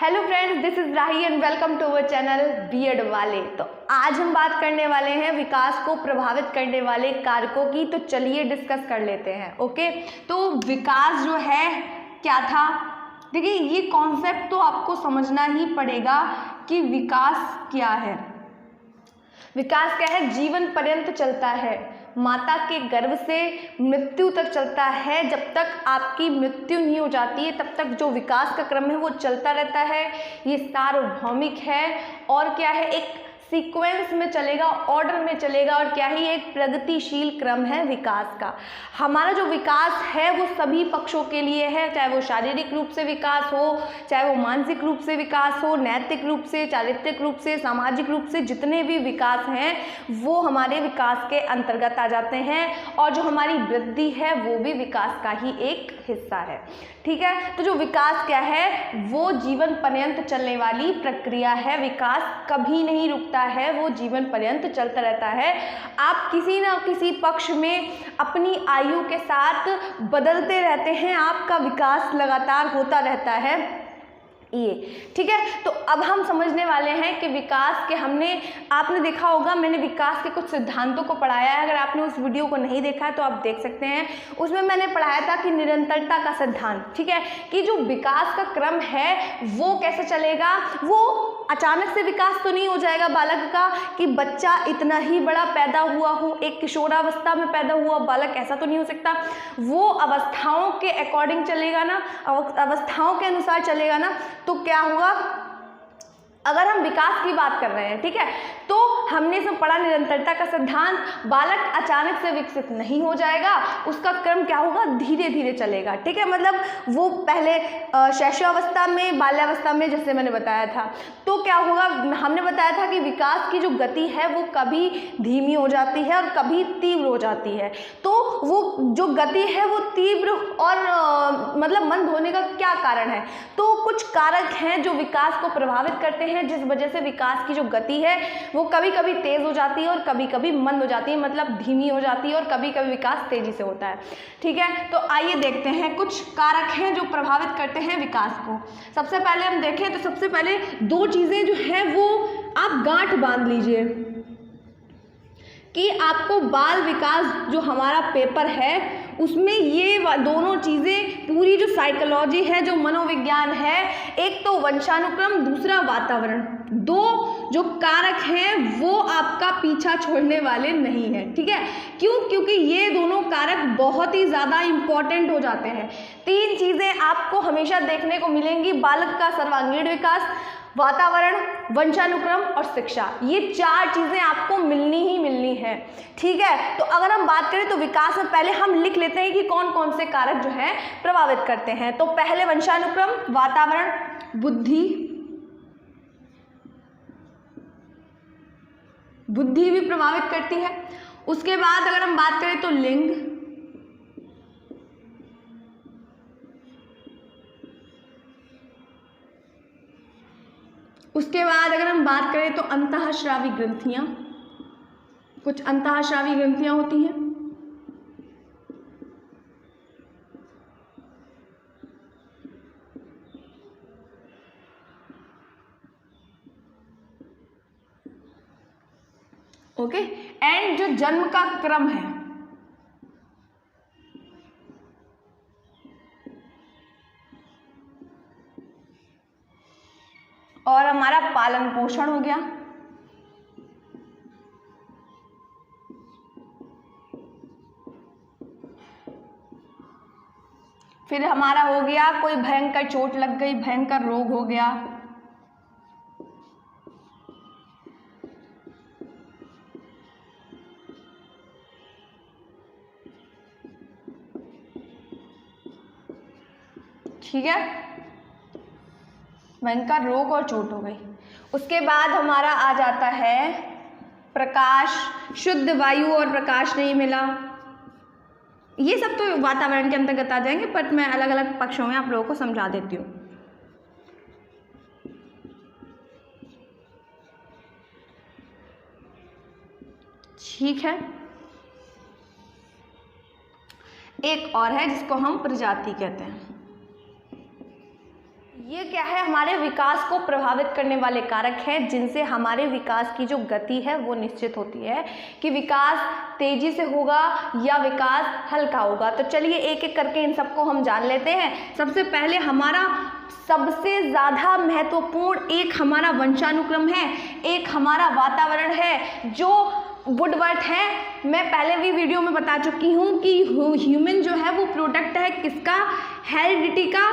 Hello friends, this is Rahi and welcome to our channel B Ed वाले। तो आज हम बात करने वाले हैं विकास को प्रभावित करने वाले कारकों की। तो चलिए डिस्कस कर लेते हैं। ओके, तो विकास जो है क्या था, देखिए ये कॉन्सेप्ट तो आपको समझना ही पड़ेगा कि विकास क्या है। विकास क्या है? जीवन पर्यंत चलता है, माता के गर्भ से मृत्यु तक चलता है। जब तक आपकी मृत्यु नहीं हो जाती है तब तक जो विकास का क्रम है वो चलता रहता है। ये सार्वभौमिक है और क्या है, एक सीक्वेंस में चलेगा, ऑर्डर में चलेगा और क्या है, ये एक प्रगतिशील क्रम है विकास का। हमारा जो विकास है वो सभी पक्षों के लिए है, चाहे वो शारीरिक रूप से विकास हो, चाहे वो मानसिक रूप से विकास हो, नैतिक रूप से, चारित्रिक रूप से, सामाजिक रूप से, जितने भी विकास हैं वो हमारे विकास के अंतर्गत आ जाते हैं। और जो हमारी वृद्धि है वो भी विकास का ही एक हिस्सा है। ठीक है, तो जो विकास क्या है, वो जीवन पर्यंत चलने वाली प्रक्रिया है। विकास कभी नहीं रुकता है, वो जीवन पर्यंत चलता रहता है। आप किसी न किसी पक्ष में अपनी आयु के साथ बदलते रहते हैं, आपका विकास लगातार होता रहता है ये। ठीक है, तो अब हम समझने वाले हैं कि विकास के आपने देखा होगा, मैंने विकास के कुछ सिद्धांतों को पढ़ाया है। अगर आपने उस वीडियो को नहीं देखा है तो आप देख सकते हैं। उसमें मैंने पढ़ाया था कि निरंतरता का सिद्धांत, ठीक है, कि जो विकास का क्रम है वो कैसे चलेगा। वो अचानक से विकास तो नहीं हो जाएगा बालक का कि बच्चा इतना ही बड़ा पैदा हुआ हो, एक किशोरावस्था में पैदा हुआ बालक, ऐसा तो नहीं हो सकता। वो अवस्थाओं के अकॉर्डिंग चलेगा ना, अवस्थाओं के अनुसार चलेगा ना, तो क्या हुआ, अगर हम विकास की बात कर रहे हैं, ठीक है, तो हमने इसमें पढ़ा निरंतरता का सिद्धांत। बालक अचानक से विकसित नहीं हो जाएगा, उसका क्रम क्या होगा, धीरे धीरे चलेगा। ठीक है, मतलब वो पहले शैशवावस्था में, बाल्यावस्था में, जैसे मैंने बताया था, तो क्या होगा, हमने बताया था कि विकास की जो गति है वो कभी धीमी हो जाती है और कभी तीव्र हो जाती है। तो वो जो गति है वो तीव्र और मतलब मंद होने का क्या कारण है, तो कुछ कारक हैं जो विकास को प्रभावित करते हैं, जिस वजह से विकास की जो गति है वो कभी कभी तेज हो जाती है और कभी कभी मंद हो जाती है, मतलब धीमी हो जाती है, और कभी कभी विकास तेजी से होता है। ठीक है, तो आइए देखते हैं कुछ कारक हैं जो प्रभावित करते हैं विकास को। सबसे पहले हम देखें तो सबसे पहले दो चीजें जो हैं वो आप गांठ बांध लीजिए कि आपको बाल विकास जो हमारा पेपर है उसमें ये दोनों चीज़ें, पूरी जो साइकोलॉजी है, जो मनोविज्ञान है, एक तो वंशानुक्रम, दूसरा वातावरण, दो जो कारक हैं वो आपका पीछा छोड़ने वाले नहीं हैं। ठीक है, क्यों? क्योंकि ये दोनों कारक बहुत ही ज़्यादा इम्पॉर्टेंट हो जाते हैं। तीन चीज़ें आपको हमेशा देखने को मिलेंगी, बालक का सर्वांगीण विकास, वातावरण, वंशानुक्रम और शिक्षा, ये चार चीजें आपको मिलनी ही मिलनी है। ठीक है, तो अगर हम बात करें तो विकास में पहले हम लिख लेते हैं कि कौन कौन से कारक जो हैं प्रभावित करते हैं। तो पहले वंशानुक्रम, वातावरण, बुद्धि भी प्रभावित करती है। उसके बाद अगर हम बात करें तो लिंग, उसके बाद अगर हम बात करें तो अंतःस्रावी ग्रंथियां, कुछ अंतःस्रावी ग्रंथियां होती हैं। ओके, एंड जो जन्म का क्रम है, और हमारा पालन पोषण हो गया, फिर हमारा हो गया कोई भयंकर चोट लग गई, भयंकर रोग हो गया, ठीक है, भयंकर रोग और चोट हो गई। उसके बाद हमारा आ जाता है प्रकाश, शुद्ध वायु और प्रकाश नहीं मिला। ये सब तो वातावरण के अंतर्गत आ जाएंगे, बट मैं अलग अलग पक्षों में आप लोगों को समझा देती हूँ। ठीक है, एक और है जिसको हम प्रजाति कहते हैं। ये क्या है, हमारे विकास को प्रभावित करने वाले कारक हैं जिनसे हमारे विकास की जो गति है वो निश्चित होती है कि विकास तेजी से होगा या विकास हल्का होगा। तो चलिए एक एक करके इन सबको हम जान लेते हैं। सबसे पहले हमारा सबसे ज़्यादा महत्वपूर्ण एक हमारा वंशानुक्रम है, एक हमारा वातावरण है जो वुडवर्थ है। मैं पहले भी वीडियो में बता चुकी हूँ कि ह्यूमन जो है वो प्रोडक्ट है किसका, हेरिडिटी का,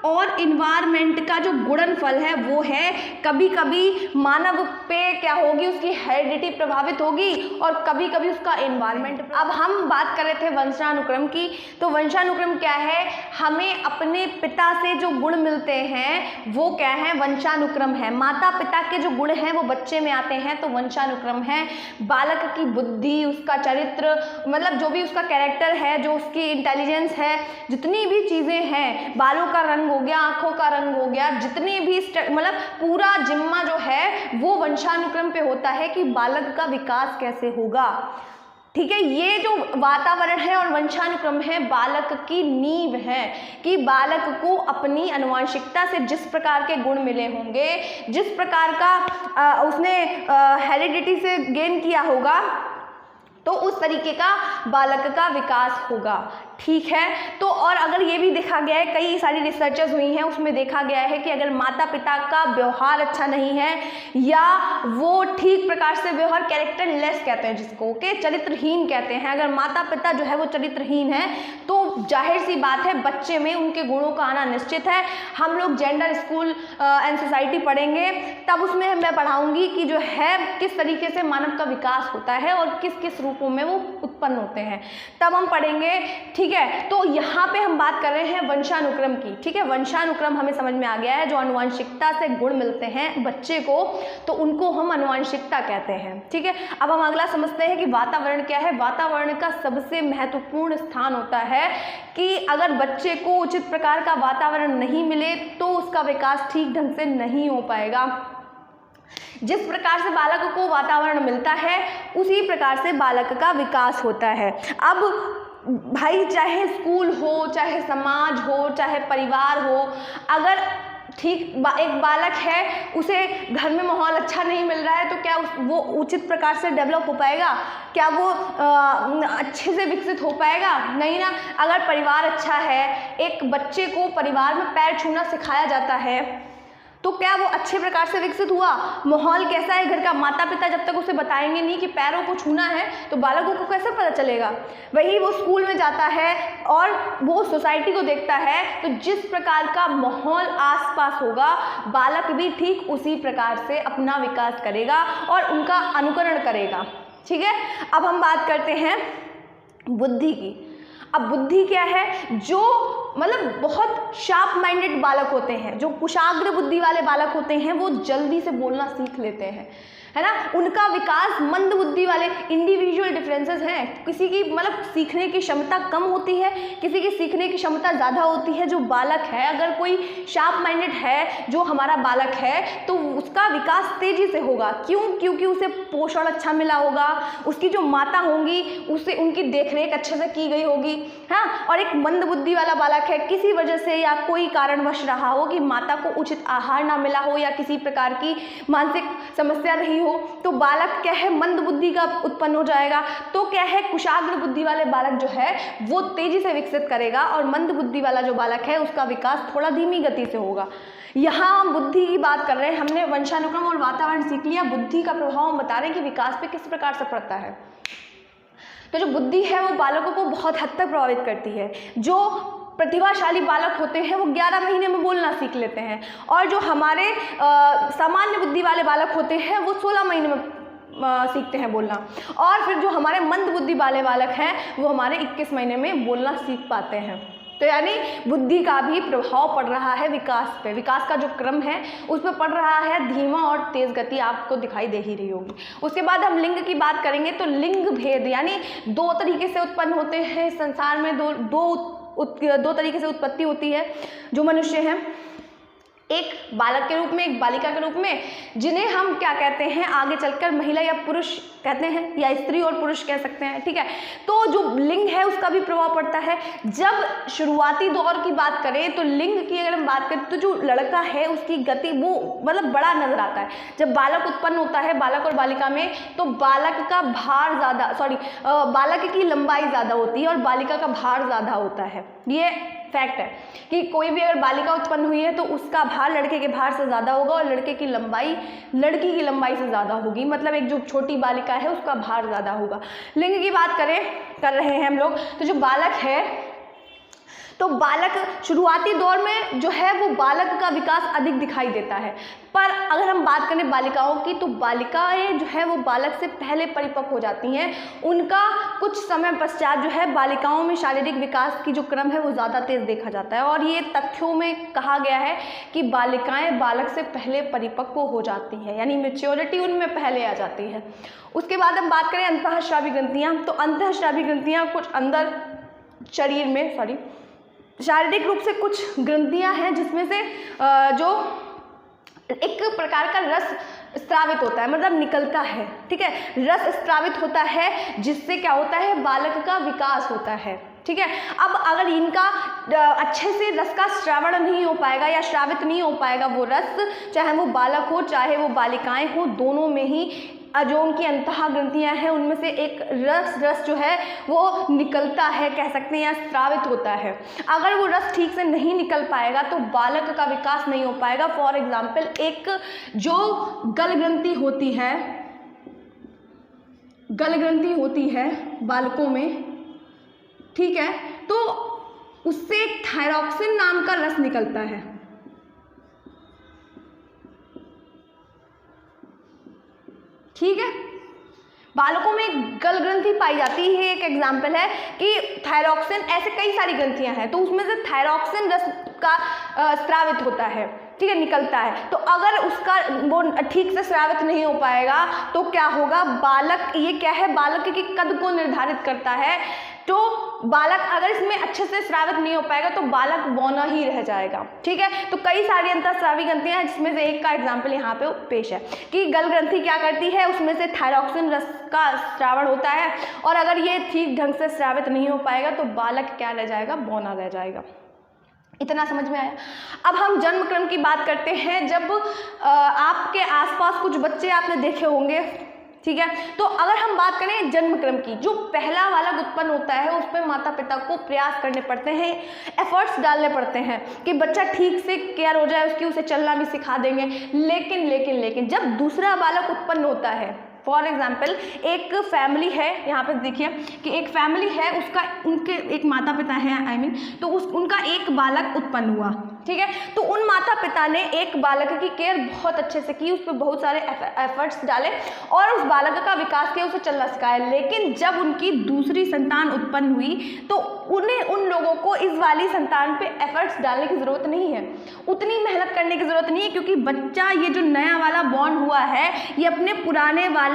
और इन्वायरमेंट का जो गुणनफल है वो है। कभी कभी मानव पे क्या होगी, उसकी हेरिडिटी प्रभावित होगी और कभी कभी उसका इन्वायरमेंट। अब हम बात कर रहे थे वंशानुक्रम की, तो वंशानुक्रम क्या है, हमें अपने पिता से जो गुण मिलते हैं वो क्या है, वंशानुक्रम है। माता पिता के जो गुण हैं वो बच्चे में आते हैं तो वंशानुक्रम है। बालक की बुद्धि, उसका चरित्र, मतलब जो भी उसका कैरेक्टर है, जो उसकी इंटेलिजेंस है, जितनी भी चीज़ें हैं, बालों का रंग हो गया, आंखों का रंग हो गया, जितनी भी मतलब पूरा जिम्मा जो है वो वंशानुक्रम पे होता है कि बालक का विकास कैसे होगा। ठीक है, ये जो वातावरण है और वंशानुक्रम है बालक की नींव है कि बालक को अपनी आनुवंशिकता से जिस प्रकार के गुण मिले होंगे, जिस प्रकार का उसने हेरिडिटी से गेन किया होगा, तो उस तरीके का बालक का विकास होगा। ठीक है, तो और अगर ये भी देखा गया है, कई सारी रिसर्चेस हुई हैं, उसमें देखा गया है कि अगर माता पिता का व्यवहार अच्छा नहीं है या वो ठीक प्रकार से व्यवहार, कैरेक्टर लेस कहते हैं जिसको, ओके, चरित्रहीन कहते हैं, अगर माता पिता जो है वो चरित्रहीन है तो जाहिर सी बात है बच्चे में उनके गुणों का आना निश्चित है। हम लोग जेंडर स्कूल एंड सोसाइटी पढ़ेंगे तब उसमें मैं पढ़ाऊंगी कि जो है किस तरीके से मानव का विकास होता है और किस किस रूपों में वो उत्पन्न होते हैं, तब हम पढ़ेंगे। ठीक है, तो यहाँ पे हम बात कर रहे हैं वंशानुक्रम की। ठीक है, वंशानुक्रम हमें समझ में आ गया है, जो आनुवंशिकता से गुण मिलते हैं बच्चे को तो उनको हम आनुवंशिकता कहते हैं। ठीक है, अब हम अगला समझते हैं कि वातावरण क्या है। वातावरण का सबसे महत्वपूर्ण स्थान होता है कि अगर बच्चे को उचित प्रकार का वातावरण नहीं मिले तो उसका विकास ठीक ढंग से नहीं हो पाएगा। जिस प्रकार से बालक को वातावरण मिलता है उसी प्रकार से बालक का विकास होता है। अब भाई चाहे स्कूल हो, चाहे समाज हो, चाहे परिवार हो, अगर ठीक एक बालक है उसे घर में माहौल अच्छा नहीं मिल रहा है तो क्या वो उचित प्रकार से डेवलप हो पाएगा, क्या वो अच्छे से विकसित हो पाएगा? नहीं ना। अगर परिवार अच्छा है, एक बच्चे को परिवार में पैर छूना सिखाया जाता है तो क्या वो अच्छे प्रकार से विकसित हुआ? माहौल कैसा है घर का, माता पिता जब तक उसे बताएंगे नहीं कि पैरों को छूना है तो बालकों को कैसे पता चलेगा? वही वो स्कूल में जाता है और वो सोसाइटी को देखता है तो जिस प्रकार का माहौल आसपास होगा बालक भी ठीक उसी प्रकार से अपना विकास करेगा और उनका अनुकरण करेगा। ठीक है, अब हम बात करते हैं बुद्धि की। अब बुद्धि क्या है, जो मतलब बहुत शार्प माइंडेड बालक होते हैं, जो कुशाग्र बुद्धि वाले बालक होते हैं वो जल्दी से बोलना सीख लेते हैं, है ना। उनका विकास मंद बुद्धि वाले, इंडिविजुअल डिफरेंसेस हैं, किसी की मतलब सीखने की क्षमता कम होती है, किसी की सीखने की क्षमता ज़्यादा होती है। जो बालक है, अगर कोई शार्प माइंडेड है जो हमारा बालक है तो उसका विकास तेज़ी से होगा। क्यों? क्योंकि उसे पोषण अच्छा मिला होगा, उसकी जो माता होंगी उसे उनकी देखरेख अच्छे से की गई होगी, हाँ। और एक मंद बुद्धि वाला बालक है, किसी वजह से या कोई कारणवश रहा हो कि माता को उचित आहार ना मिला हो या किसी प्रकार की मानसिक समस्या रही हो तो बालक क्या है, मंद बुद्धि का उत्पन्न हो जाएगा। तो क्या है, कुशाग्र बुद्धि वाले बालक जो है वो तेजी से विकसित करेगा और मंद बुद्धि वाला जो बालक है उसका विकास थोड़ा धीमी गति से होगा। यहाँ हम बुद्धि की बात कर रहे हैं, हमने वंशानुक्रम और वातावरण सीख लिया, बुद्धि का प्रभाव हम बता रहे हैं कि विकास पे किस प्रकार से पड़ता है। तो जो बुद्धि है वो बालकों को बहुत हद तक प्रभावित करती है। जो प्रतिभाशाली बालक होते हैं वो 11 महीने में बोलना सीख लेते हैं और जो हमारे सामान्य बुद्धि वाले बालक होते हैं वो 16 महीने में सीखते हैं बोलना। और फिर जो हमारे मंद बुद्धि वाले बालक हैं वो हमारे 21 महीने में बोलना सीख पाते हैं। तो यानी बुद्धि का भी प्रभाव पड़ रहा है विकास पे। विकास का जो क्रम है उस पर पड़ रहा है धीमा और तेज़ गति, आपको दिखाई दे ही रही होगी। उसके बाद हम लिंग की बात करेंगे तो लिंग भेद यानी 2 तरीके से उत्पन्न होते हैं संसार में, दो तरीके से उत्पत्ति होती है जो मनुष्य हैं। एक बालक के रूप में, एक बालिका के रूप में, जिन्हें हम क्या कहते हैं आगे चलकर महिला या पुरुष कहते हैं, या स्त्री और पुरुष कह सकते हैं, ठीक है। तो जो लिंग है उसका भी प्रभाव पड़ता है। जब शुरुआती दौर की बात करें तो लिंग की अगर हम बात करें तो जो लड़का है उसकी गति वो मतलब बड़ा नजर आता है। जब बालक उत्पन्न होता है बालक और बालिका में, तो बालक का भार ज़्यादा बालक की लंबाई ज़्यादा होती है और बालिका का भार ज़्यादा होता है। ये फैक्ट है कि कोई भी अगर बालिका उत्पन्न हुई है तो उसका भार लड़के के भार से ज़्यादा होगा और लड़के की लंबाई लड़की की लंबाई से ज़्यादा होगी। मतलब एक जो छोटी बालिका है उसका भार ज़्यादा होगा। लिंग की बात कर रहे हैं हम लोग, तो जो बालक है तो बालक शुरुआती दौर में जो है वो बालक का विकास अधिक दिखाई देता है। पर अगर हम बात करें बालिकाओं की तो बालिकाएं जो है वो बालक से पहले परिपक्व हो जाती हैं। उनका कुछ समय पश्चात जो है बालिकाओं में शारीरिक विकास की जो क्रम है वो ज़्यादा तेज़ देखा जाता है और ये तथ्यों में कहा गया है कि बालिकाएं बालक से पहले परिपक्व हो जाती हैं, यानी मेच्योरिटी उनमें पहले आ जाती है। उसके बाद हम बात करें अंतःस्रावी ग्रंथियाँ, तो अंतःस्रावी ग्रंथियाँ कुछ अंदर शरीर में शारीरिक रूप से कुछ ग्रंथियां हैं जिसमें से जो एक प्रकार का रस स्रावित होता है, मतलब निकलता है, ठीक है। रस स्रावित होता है जिससे क्या होता है बालक का विकास होता है, ठीक है। अब अगर इनका अच्छे से रस का श्रावण नहीं हो पाएगा या श्रावित नहीं हो पाएगा वो रस, चाहे वो बालक हो चाहे वो बालिकाएं हो, दोनों में ही जो उनकी अंतः ग्रंथियां हैं उनमें से एक रस जो है वो निकलता है, कह सकते हैं, या स्रावित होता है। अगर वो रस ठीक से नहीं निकल पाएगा तो बालक का विकास नहीं हो पाएगा। फॉर एग्जाम्पल एक जो गल ग्रंथि होती है बालकों में, ठीक है, तो उससे थायरॉक्सिन नाम का रस निकलता है, ठीक है। बालकों में गल ग्रंथि पाई जाती है, एक एग्जाम्पल है कि थायरॉक्सिन, ऐसे कई सारी ग्रंथियां हैं तो उसमें से थायरॉक्सिन रस का स्रावित होता है, ठीक है, निकलता है। तो अगर उसका वो ठीक से स्रावित नहीं हो पाएगा तो क्या होगा, बालक, ये क्या है, बालक के कद को निर्धारित करता है। तो बालक अगर इसमें अच्छे से स्रावित नहीं हो पाएगा तो बालक बौना ही रह जाएगा, ठीक है। तो कई सारी अंतःस्रावी ग्रंथियां हैं जिसमें से एक का एग्जाम्पल यहाँ पे पेश है कि गल ग्रंथि क्या करती है, उसमें से थायरॉक्सिन रस का स्रावण होता है और अगर ये ठीक ढंग से स्रावित नहीं हो पाएगा तो बालक क्या रह जाएगा, बौना रह जाएगा। इतना समझ में आया। अब हम जन्म क्रम की बात करते हैं। जब आपके आसपास कुछ बच्चे आपने देखे होंगे, ठीक है, तो अगर हम बात करें जन्म क्रम की, जो पहला बालक उत्पन्न होता है उस पर माता पिता को प्रयास करने पड़ते हैं, एफर्ट्स डालने पड़ते हैं कि बच्चा ठीक से केयर हो जाए उसकी, उसे चलना भी सिखा देंगे। लेकिन जब दूसरा बालक उत्पन्न होता है, फॉर एग्जाम्पल एक फैमिली है, यहाँ पर देखिए कि एक फैमिली है, उनके एक माता पिता है, तो उनका एक बालक उत्पन्न हुआ, ठीक है। तो उन माता पिता ने एक बालक की केयर बहुत अच्छे से की, उस पर बहुत सारे एफर्ट्स डाले और उस बालक का विकास किया, उसे चलना सिखाया। लेकिन जब उनकी दूसरी संतान उत्पन्न हुई तो उन लोगों को इस वाली संतान पे एफर्ट्स डालने की ज़रूरत नहीं है, उतनी मेहनत करने की ज़रूरत नहीं है, क्योंकि बच्चा, ये जो नया वाला बॉर्न हुआ है, ये अपने पुराने वाले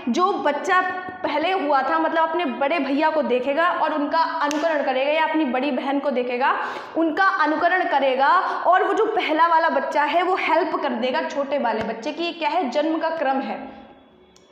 जो बच्चा पहले हुआ था, मतलब अपने बड़े भैया को देखेगा और उनका अनुकरण करेगा, या अपनी बड़ी बहन को देखेगा, उनका अनुकरण करेगा और वो जो पहला वाला बच्चा है वो हेल्प कर देगा छोटे वाले बच्चे की। क्या है, जन्म का क्रम है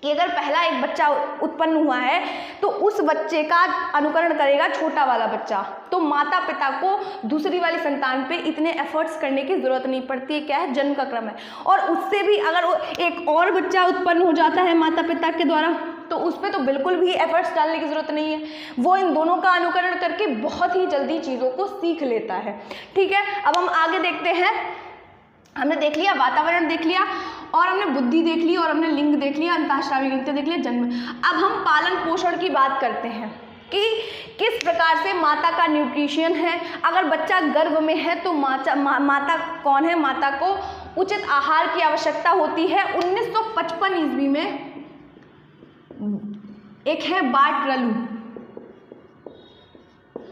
कि अगर पहला एक बच्चा उत्पन्न हुआ है तो उस बच्चे का अनुकरण करेगा छोटा वाला बच्चा। तो माता पिता को दूसरी वाली संतान पे इतने एफर्ट्स करने की ज़रूरत नहीं पड़ती है, क्या है, जन्म का क्रम है। और उससे भी अगर एक और बच्चा उत्पन्न हो जाता है माता पिता के द्वारा तो उस पर तो बिल्कुल भी एफर्ट्स डालने की ज़रूरत नहीं है, वो इन दोनों का अनुकरण करके बहुत ही जल्दी चीज़ों को सीख लेता है, ठीक है। अब हम आगे देखते हैं। हमने देख लिया वातावरण, देख लिया, और हमने बुद्धि देख ली, और हमने लिंग देख लिया, अंतःस्रावी ग्रंथियां देख लिया, जन्म। अब हम पालन पोषण की बात करते हैं कि किस प्रकार से माता का न्यूट्रिशन है। अगर बच्चा गर्भ में है तो माता कौन है, माता को उचित आहार की आवश्यकता होती है। 1955 ईस्वी में एक है बार्टरलू,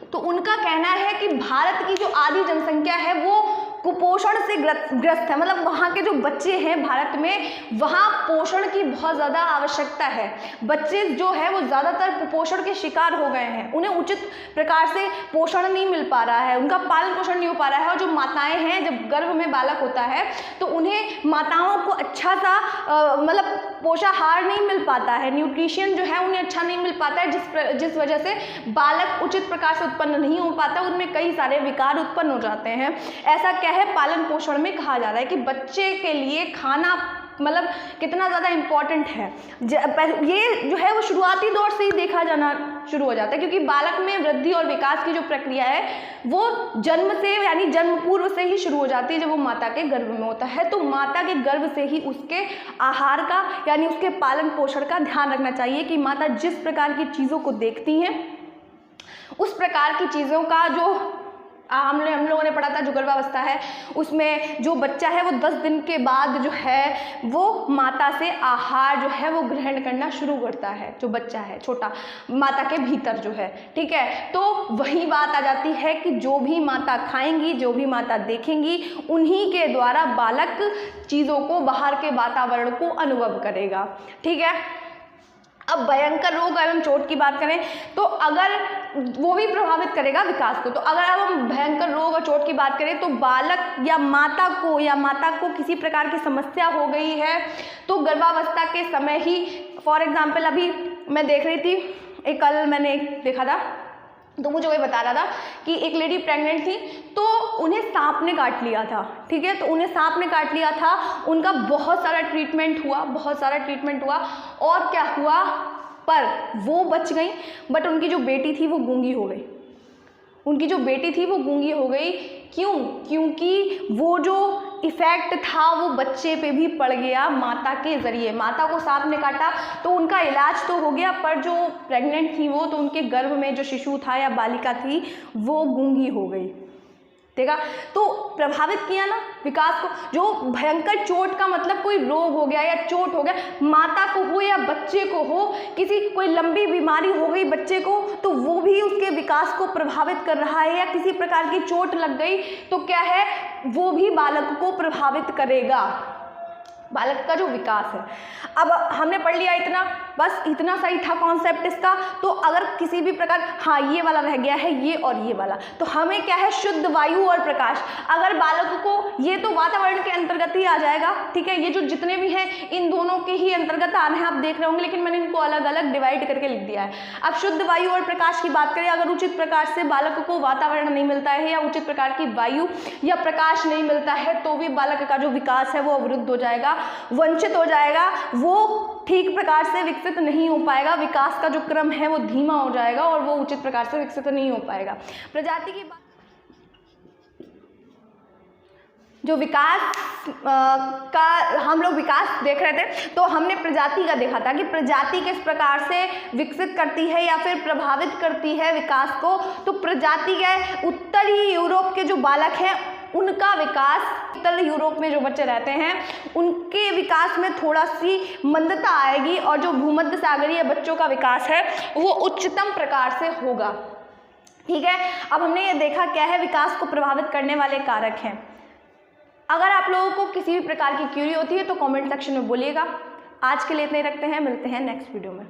तो उनका कहना है कि भारत की जो आधी जनसंख्या है वो कुपोषण से ग्रस्त है, मतलब वहाँ के जो बच्चे हैं भारत में, वहाँ पोषण की बहुत ज़्यादा आवश्यकता है। बच्चे जो है वो ज़्यादातर कुपोषण के शिकार हो गए हैं, उन्हें उचित प्रकार से पोषण नहीं मिल पा रहा है, उनका पालन पोषण नहीं हो पा रहा है। और जो माताएं हैं, जब गर्भ में बालक होता है तो उन्हें माताओं को अच्छा सा मतलब पोषाहार नहीं मिल पाता है, न्यूट्रिशन जो है उन्हें अच्छा नहीं मिल पाता है, जिस वजह से बालक उचित प्रकार से उत्पन्न नहीं हो पाता, उनमें कई सारे विकार उत्पन्न हो जाते हैं। ऐसा क्या है, पालन पोषण में कहा जा रहा है कि बच्चे के लिए खाना मतलब कितना ज़्यादा इम्पॉर्टेंट है। ये जो है वो शुरुआती दौर से ही देखा जाना शुरू हो जाता है, क्योंकि बालक में वृद्धि और विकास की जो प्रक्रिया है वो जन्म से यानी जन्म पूर्व से ही शुरू हो जाती है, जब वो माता के गर्भ में होता है। तो माता के गर्भ से ही उसके आहार का यानी उसके पालन पोषण का ध्यान रखना चाहिए कि माता जिस प्रकार की चीज़ों को देखती हैं उस प्रकार की चीज़ों का जो हम लोगों ने पढ़ा था, जो गर्भावस्था है उसमें जो बच्चा है वो 10 दिन के बाद जो है वो माता से आहार जो है वो ग्रहण करना शुरू करता है, जो बच्चा है छोटा माता के भीतर जो है, ठीक है। तो वही बात आ जाती है कि जो भी माता खाएंगी, जो भी माता देखेंगी, उन्हीं के द्वारा बालक चीज़ों को, बाहर के वातावरण को अनुभव करेगा, ठीक है। अब भयंकर रोग एवं चोट की बात करें तो अगर वो भी प्रभावित करेगा विकास को, तो अगर अब हम भयंकर रोग और चोट की बात करें तो बालक या माता को किसी प्रकार की समस्या हो गई है तो गर्भावस्था के समय ही, फॉर एग्जाम्पल अभी मैं देख रही थी, कल मैंने देखा था तो मुझे वही बता रहा था कि एक लेडी प्रेग्नेंट थी तो उन्हें सांप ने काट लिया था, ठीक है। तो उन्हें सांप ने काट लिया था, उनका बहुत सारा ट्रीटमेंट हुआ और क्या हुआ, पर वो बच गई, बट उनकी जो बेटी थी वो गूंगी हो गई। क्यों? क्योंकि वो जो इफ़ेक्ट था वो बच्चे पे भी पड़ गया माता के ज़रिए। माता को सांप ने काटा तो उनका इलाज तो हो गया, पर जो प्रेग्नेंट थी वो, तो उनके गर्भ में जो शिशु था या बालिका थी वो गूंगी हो गई, देखा। तो प्रभावित किया ना विकास को। जो भयंकर चोट का मतलब कोई रोग हो गया या चोट हो गया, माता को हो या बच्चे को हो, कोई लंबी बीमारी हो गई बच्चे को, तो वो भी उसके विकास को प्रभावित कर रहा है, या किसी प्रकार की चोट लग गई तो क्या है, वो भी बालक को प्रभावित करेगा, बालक का जो विकास है। अब हमने पढ़ लिया इतना, बस इतना सही था कॉन्सेप्ट इसका। तो अगर किसी भी प्रकार, हाँ ये वाला रह गया है, ये और ये वाला, तो हमें क्या है, शुद्ध वायु और प्रकाश। अगर बालक को, ये तो वातावरण के अंतर्गत ही आ जाएगा, ठीक है, ये जो जितने भी हैं इन दोनों के ही अंतर्गत आ रहे हैं, आप देख रहे होंगे, लेकिन मैंने इनको अलग अलग डिवाइड करके लिख दिया है। अब शुद्ध वायु और प्रकाश की बात करें, अगर उचित प्रकार से बालक को वातावरण नहीं मिलता है या उचित प्रकार की वायु या प्रकाश नहीं मिलता है तो भी बालक का जो विकास है वो अवरुद्ध हो जाएगा, वंचित हो जाएगा, वो ठीक प्रकार से विकसित नहीं हो पाएगा, विकास का जो क्रम है वो धीमा हो जाएगा और वो उचित प्रकार से विकसित नहीं हो पाएगा। प्रजाति की बात, जो विकास का हम लोग विकास देख रहे थे तो हमने प्रजाति का देखा था कि प्रजाति किस प्रकार से विकसित करती है या फिर प्रभावित करती है विकास को। तो प्रजाति क्या है, उत्तरी यूरोप के जो बालक हैं उनका विकास, उत्तर यूरोप में जो बच्चे रहते हैं उनके विकास में थोड़ा सी मंदता आएगी और जो भूमध्य सागरीय बच्चों का विकास है वो उच्चतम प्रकार से होगा, ठीक है। अब हमने ये देखा क्या है विकास को प्रभावित करने वाले कारक हैं। अगर आप लोगों को किसी भी प्रकार की क्यूरी होती है तो कमेंट सेक्शन में बोलिएगा। आज के लिए इतना ही रखते हैं, मिलते हैं नेक्स्ट वीडियो में।